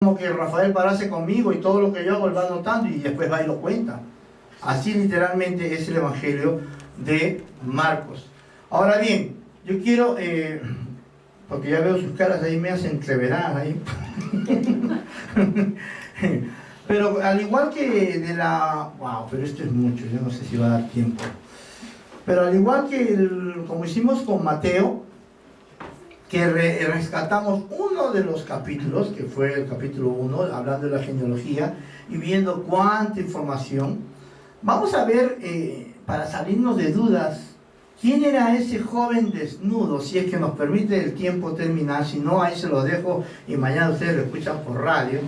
como que Rafael parase conmigo y todo lo que yo hago él va anotando y después va y lo cuenta. Así literalmente es el Evangelio de Marcos. Ahora bien, yo quiero, porque ya veo sus caras ahí me hacen entreverar ahí. Pero al igual que de la... Wow, pero esto es mucho, yo no sé si va a dar tiempo. Pero al igual que como hicimos con Mateo, que rescatamos uno de los capítulos, que fue el capítulo 1, hablando de la genealogía, y viendo cuánta información, vamos a ver, para salirnos de dudas, quién era ese joven desnudo, si es que nos permite el tiempo terminar, si no, ahí se lo dejo, y mañana ustedes lo escuchan por radio.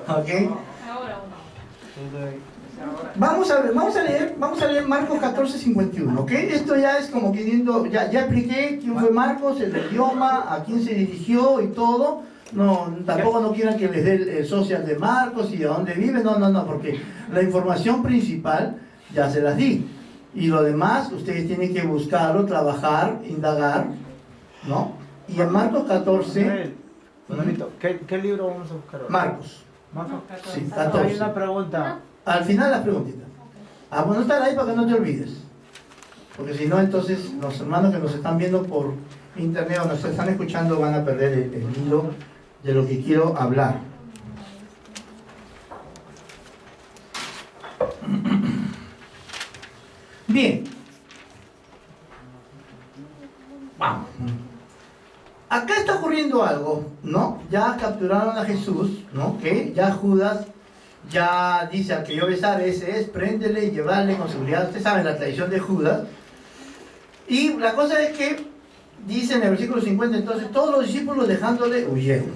¿Ok? Vamos a leer Marcos 14:51, ¿ok? Esto ya es como queriendo, ya expliqué quién fue Marcos, el idioma, a quién se dirigió y todo. No, tampoco no quieran que les dé el social de Marcos y a dónde vive, no, porque la información principal ya se las di. Y lo demás, ustedes tienen que buscarlo, trabajar, indagar, ¿no? Y en Marcos 14... ¿Qué libro vamos a buscar ahora? Marcos. Sí, 14. Hay una pregunta. Al final las preguntitas. Bueno, están ahí para que no te olvides. Porque si no, entonces los hermanos que nos están viendo por internet o nos están escuchando van a perder el hilo de lo que quiero hablar. Bien. Vamos. Acá está ocurriendo algo, ¿no? Ya capturaron a Jesús, ¿no? Que ya Judas ya dice: al que yo besar, ese es, préndele y llevarle con seguridad. Ustedes saben la tradición de Judas. Y la cosa es que dice en el versículo 50, entonces todos los discípulos dejándole huyeron.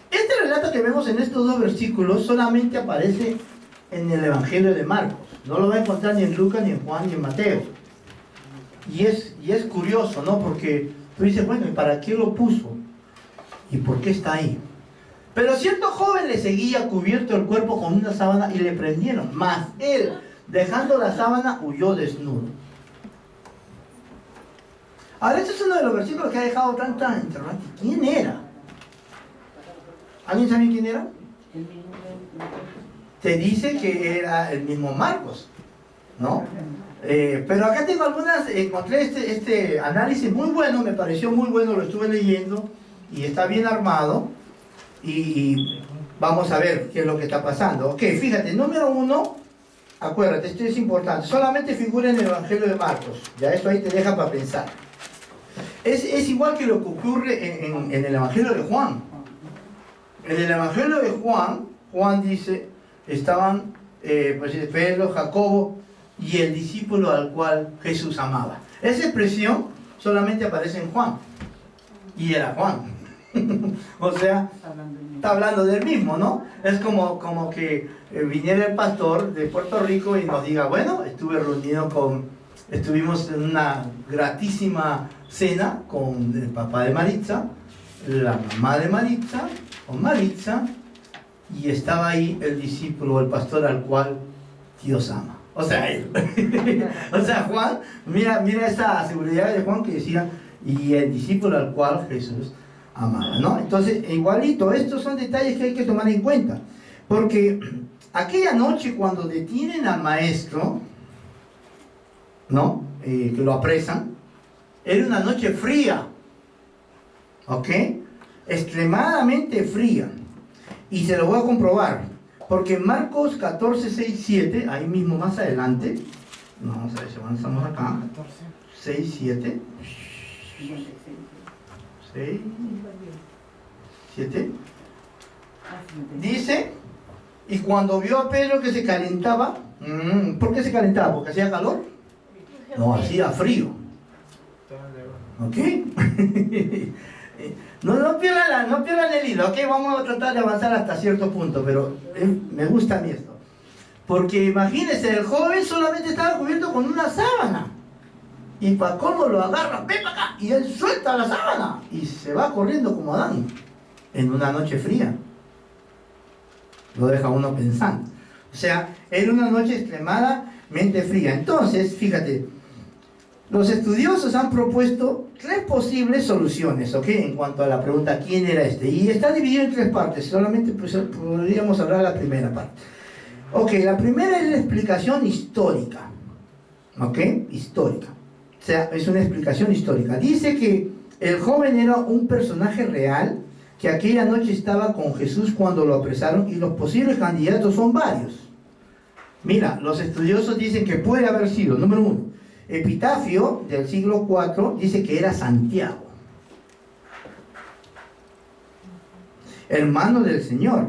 Este relato que vemos en estos dos versículos solamente aparece en el Evangelio de Marcos. No lo va a encontrar ni en Lucas, ni en Juan, ni en Mateo. Y es curioso, ¿no? Porque tú dices, bueno, ¿y para qué lo puso? ¿Y por qué está ahí? Pero cierto joven le seguía cubierto el cuerpo con una sábana y le prendieron. Mas él, dejando la sábana, huyó desnudo. Ahora, este es uno de los versículos que ha dejado tanta interrogante. ¿Quién era? ¿Alguien sabe quién era? Te dice que era el mismo Marcos, ¿no? Pero acá tengo algunas, encontré este análisis muy bueno, me pareció muy bueno, lo estuve leyendo y está bien armado. Y vamos a ver qué es lo que está pasando. Ok, fíjate, número 1, acuérdate, esto es importante, solamente figura en el Evangelio de Marcos, ya eso ahí te deja para pensar. Es igual que lo que ocurre en el Evangelio de Juan. En el Evangelio de Juan, Juan dice, estaban pues Pedro, Jacobo y el discípulo al cual Jesús amaba. Esa expresión solamente aparece en Juan, y era Juan. O sea, está hablando del mismo, ¿no? Es como que viniera el pastor de Puerto Rico y nos diga, bueno, estuvimos en una gratísima cena con el papá de Maritza, la mamá de Maritza, con Maritza, y estaba ahí el discípulo, el pastor al cual Dios ama. O sea, él. O sea, Juan, mira esa seguridad de Juan que decía, y el discípulo al cual Jesús amaba, ¿no? Entonces, igualito, estos son detalles que hay que tomar en cuenta, porque aquella noche cuando detienen al maestro, ¿no? Que lo apresan, era una noche fría, ¿ok? Extremadamente fría, y se lo voy a comprobar, porque en Marcos 14, 6, 7, ahí mismo más adelante, vamos a ver si avanzamos acá, 6, 7, 6, 7, dice, y cuando vio a Pedro que se calentaba, ¿por qué se calentaba? ¿Porque hacía calor? No, hacía frío. ¿Ok? No pierdan el hilo, ¿ok? Vamos a tratar de avanzar hasta cierto punto, pero me gusta a mí esto. Porque imagínense, el joven solamente estaba cubierto con una sábana. Y para cómo lo agarra, ven para acá, y él suelta la sábana y se va corriendo como Adán en una noche fría. Lo deja uno pensando. O sea, era una noche extremadamente fría. Entonces, fíjate, Los estudiosos han propuesto 3 posibles soluciones, ¿ok? En cuanto a la pregunta, ¿quién era este? Y está dividido en 3 partes, solamente pues, podríamos hablar de la primera parte. Ok, la primera es la explicación histórica, ¿ok? Histórica. O sea, es una explicación histórica. Dice que el joven era un personaje real que aquella noche estaba con Jesús cuando lo apresaron y los posibles candidatos son varios. Mira, los estudiosos dicen que puede haber sido, número 1, Epitafio del siglo IV dice que era Santiago, hermano del Señor,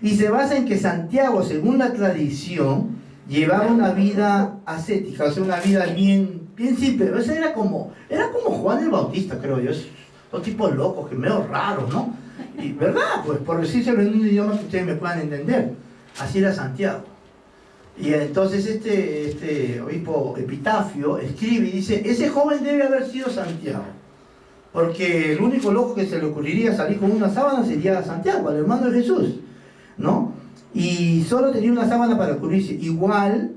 y se basa en que Santiago, según la tradición, llevaba una vida ascética, o sea, una vida bien simple. O sea, era como Juan el Bautista, creo yo. Son tipos locos, que medio raros, ¿no? Y verdad, pues por decírselo en un idioma que ustedes me puedan entender, así era Santiago. Y entonces este obispo Epitafio escribe y dice, ese joven debe haber sido Santiago, porque el único loco que se le ocurriría salir con una sábana sería Santiago, el hermano de Jesús, ¿no? Y solo tenía una sábana para cubrirse, igual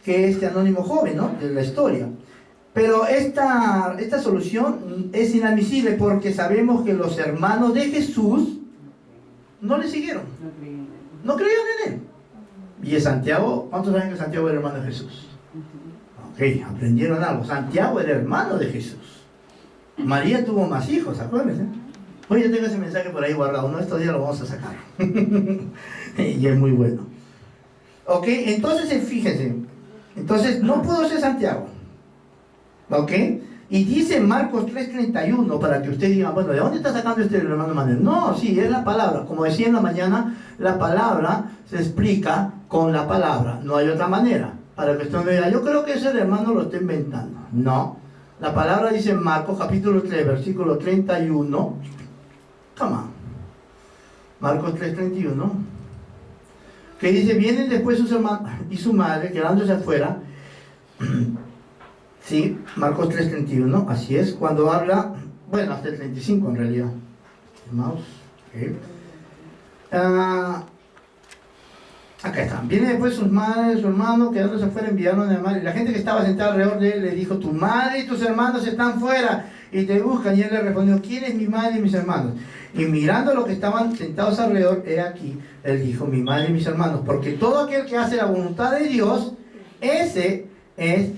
que este anónimo joven, ¿no? De la historia. Pero esta solución es inadmisible porque sabemos que los hermanos de Jesús no le siguieron, no creían en él. Y de Santiago, ¿cuántos saben que Santiago era hermano de Jesús? Ok, aprendieron algo. Santiago era hermano de Jesús. María tuvo más hijos, acuérdense. Hoy yo tengo ese mensaje por ahí guardado. Uno de estos días lo vamos a sacar. Y es muy bueno. Ok, entonces fíjense. Entonces no pudo ser Santiago. Ok, y dice Marcos 3:31 para que usted diga, bueno, ¿de dónde está sacando este hermano Manuel? No, sí, es la palabra. Como decía en la mañana, la palabra se explica con la palabra. No hay otra manera. Para que usted me diga, yo creo que ese hermano lo está inventando. No. La palabra dice en Marcos capítulo 3, versículo 31. Come on. Marcos 3:31. Que dice, vienen después sus hermanos y su madre, quedándose afuera. Sí, Marcos 3:31, así es, cuando habla, bueno, hasta el 35 en realidad. El mouse, okay. Acá está. Viene después sus madres, su hermano, quedándose afuera, enviaron a madre. Y la gente que estaba sentada alrededor de él le dijo, tu madre y tus hermanos están fuera y te buscan. Y él le respondió, ¿quién es mi madre y mis hermanos? Y mirando a los que estaban sentados alrededor, he aquí, él dijo, mi madre y mis hermanos, porque todo aquel que hace la voluntad de Dios, ese es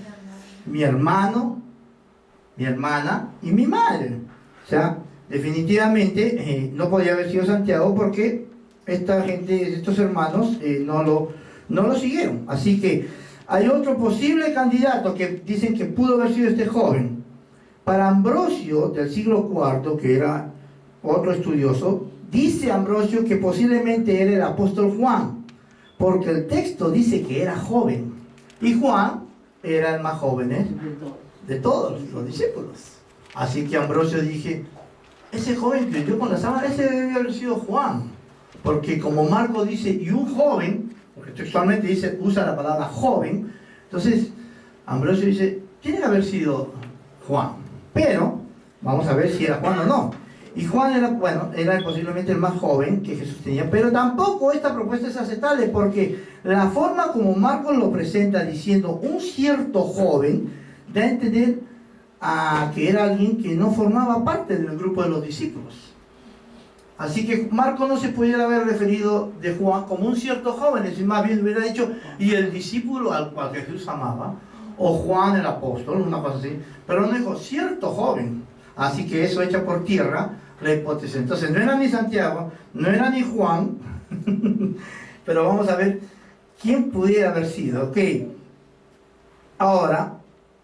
mi hermano, mi hermana y mi madre. O sea, definitivamente no podía haber sido Santiago porque esta gente, estos hermanos no lo siguieron. Así que hay otro posible candidato que dicen que pudo haber sido este joven. Para Ambrosio del siglo IV, que era otro estudioso, dice Ambrosio que posiblemente era el apóstol Juan, porque el texto dice que era joven y Juan era el más joven de todos los discípulos. Así que Ambrosio dije, ese joven que yo con la sábana, ese debe haber sido Juan, porque como Marcos dice, y un joven, porque textualmente dice, usa la palabra joven, entonces Ambrosio dice, tiene que haber sido Juan, pero vamos a ver si era Juan o no. Y Juan era posiblemente el más joven que Jesús tenía, pero tampoco esta propuesta es aceptable porque la forma como Marcos lo presenta diciendo un cierto joven da a entender que era alguien que no formaba parte del grupo de los discípulos. Así que Marcos no se pudiera haber referido de Juan como un cierto joven, es decir, más bien hubiera dicho y el discípulo al cual Jesús amaba, o Juan el apóstol, una cosa así, pero no dijo cierto joven. Así que eso echa por tierra la hipótesis. Entonces no era ni Santiago, no era ni Juan, pero vamos a ver quién pudiera haber sido. Ok, ahora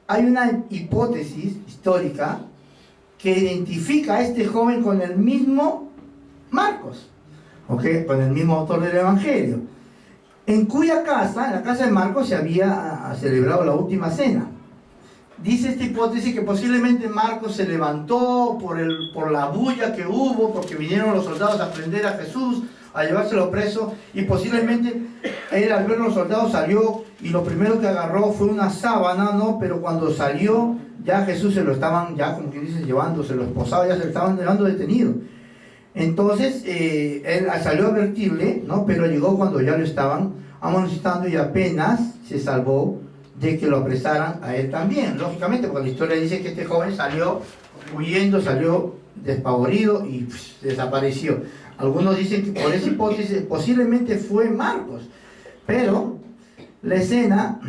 hay una hipótesis histórica que identifica a este joven con el mismo Marcos, ok, con el mismo autor del Evangelio, en cuya casa, en la casa de Marcos, se había celebrado la última cena. Dice esta hipótesis que posiblemente Marcos se levantó por la bulla que hubo, porque vinieron los soldados a prender a Jesús, a llevárselo preso, y posiblemente él al ver los soldados salió y lo primero que agarró fue una sábana, ¿no? Pero cuando salió ya Jesús se lo estaban, ya como que dice, llevando, se lo esposaba, ya se lo estaban dejando detenido. Entonces él salió a advertirle, ¿no? Pero llegó cuando ya lo estaban amonestando y apenas se salvó de que lo apresaran a él también, lógicamente, porque la historia dice que este joven salió huyendo, salió despavorido y desapareció. Algunos dicen que por esa hipótesis posiblemente fue Marcos, pero la escena,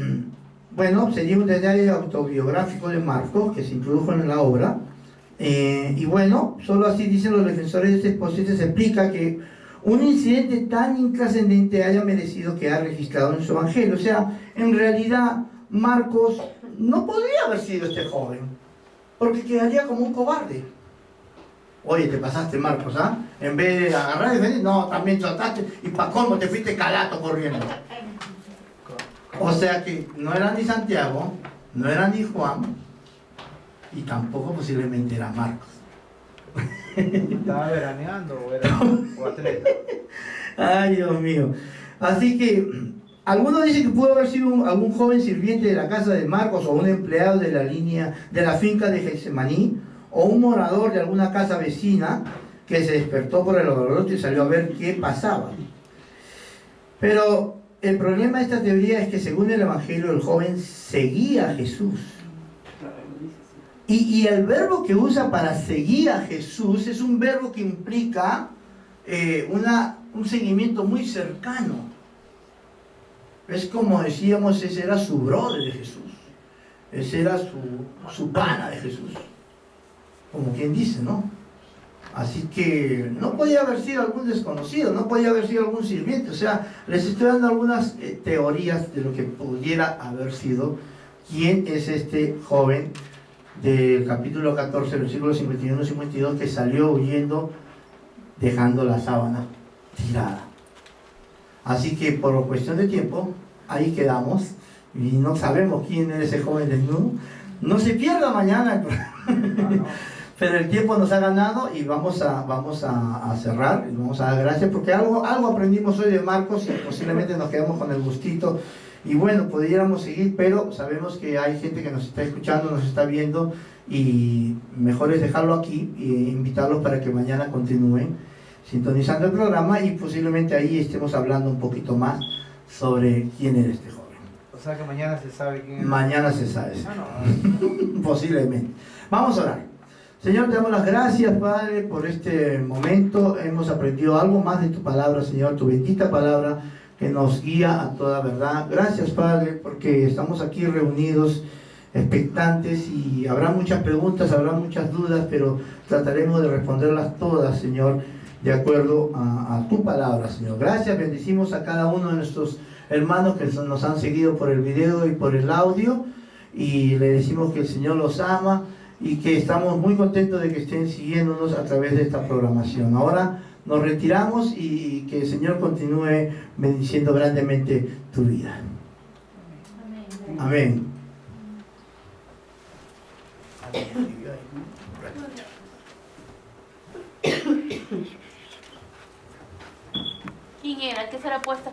bueno, sería un detalle autobiográfico de Marcos que se introdujo en la obra, y bueno, solo así dicen los defensores de este hipótesis, se explica que un incidente tan intrascendente haya merecido quedar registrado en su evangelio. O sea, en realidad Marcos no podría haber sido este joven, porque quedaría como un cobarde. Oye, te pasaste, Marcos, ¿ah? En vez de agarrar y decir, no, también trataste, y para cómo te fuiste calato corriendo. O sea que no era ni Santiago, no era ni Juan, y tampoco posiblemente era Marcos. ¿Estaba veraneando o atleta? Ay, Dios mío. Así que algunos dicen que pudo haber sido algún joven sirviente de la casa de Marcos o un empleado de la línea de la finca de Getsemaní o un morador de alguna casa vecina que se despertó por el alboroto y salió a ver qué pasaba. Pero el problema de esta teoría es que según el Evangelio el joven seguía a Jesús. Y el verbo que usa para seguir a Jesús es un verbo que implica un seguimiento muy cercano. Es como decíamos, ese era su brother de Jesús. Ese era su pana de Jesús. Como quien dice, ¿no? Así que no podía haber sido algún desconocido, no podía haber sido algún sirviente. O sea, les estoy dando algunas teorías de lo que pudiera haber sido. ¿Quién es este joven del capítulo 14, versículos 51 y 52, que salió huyendo dejando la sábana tirada? Así que por cuestión de tiempo, ahí quedamos y no sabemos quién es ese joven desnudo. No se pierda mañana el programa. Pero el tiempo nos ha ganado y vamos a cerrar y vamos a dar gracias porque algo aprendimos hoy de Marcos y posiblemente nos quedamos con el gustito. Y bueno, pudiéramos seguir, pero sabemos que hay gente que nos está escuchando, nos está viendo y mejor es dejarlo aquí e invitarlos para que mañana continúen sintonizando el programa y posiblemente ahí estemos hablando un poquito más sobre quién era este joven. O sea que mañana se sabe quién es. Mañana se sabe. Posiblemente. Vamos a orar. Señor, te damos las gracias, Padre, por este momento. Hemos aprendido algo más de tu palabra, Señor, tu bendita palabra que nos guía a toda verdad. Gracias, Padre, porque estamos aquí reunidos, expectantes, y habrá muchas preguntas, habrá muchas dudas, pero trataremos de responderlas todas, Señor, de acuerdo a tu palabra, Señor. Gracias, bendecimos a cada uno de nuestros hermanos que nos han seguido por el video y por el audio, y le decimos que el Señor los ama y que estamos muy contentos de que estén siguiéndonos a través de esta programación. Ahora nos retiramos y que el Señor continúe bendiciendo grandemente tu vida. Amén. ¿Quién era el que se la ha puesto?